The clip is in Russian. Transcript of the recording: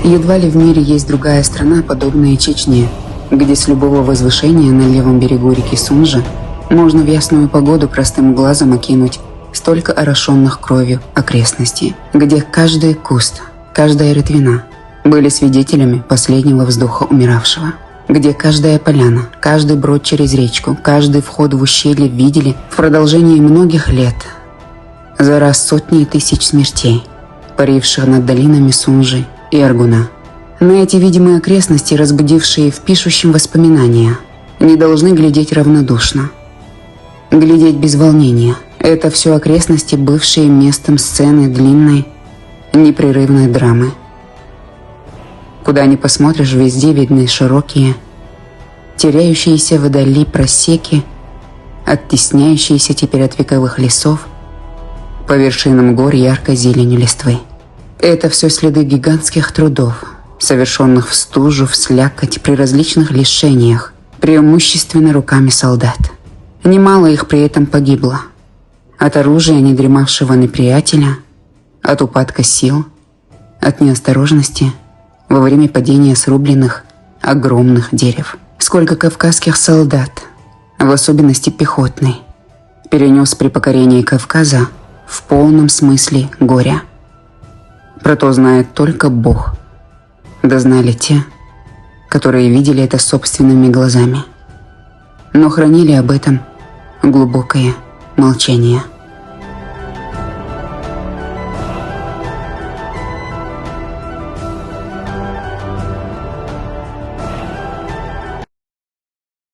Едва ли в мире есть другая страна, подобная Чечне, где с любого возвышения на левом берегу реки Сунжа можно в ясную погоду простым глазом окинуть столько орошенных кровью окрестностей, где каждый куст, каждая ветвина были свидетелями последнего вздоха умиравшего, где каждая поляна, каждый брод через речку, каждый вход в ущелье видели в продолжении многих лет за раз сотни и тысяч смертей, паривших над долинами Сунжи и Аргуна. На эти видимые окрестности, разбудившие в пишущем воспоминания, не должны глядеть равнодушно, глядеть без волнения. Это все окрестности, бывшие местом сцены длинной, непрерывной драмы. Куда ни посмотришь, везде видны широкие, теряющиеся вдали просеки, оттесняющиеся теперь от вековых лесов по вершинам гор яркой зеленью листвы. Это все следы гигантских трудов, совершенных в стужу, в слякоть, при различных лишениях, преимущественно руками солдат. Немало их при этом погибло. От оружия недремавшего неприятеля, от упадка сил, от неосторожности во время падения срубленных огромных дерев. Сколько кавказских солдат, в особенности пехотный, перенес при покорении Кавказа в полном смысле горя. Про то знает только Бог. Да знали те, которые видели это собственными глазами, но хранили об этом глубокое молчание.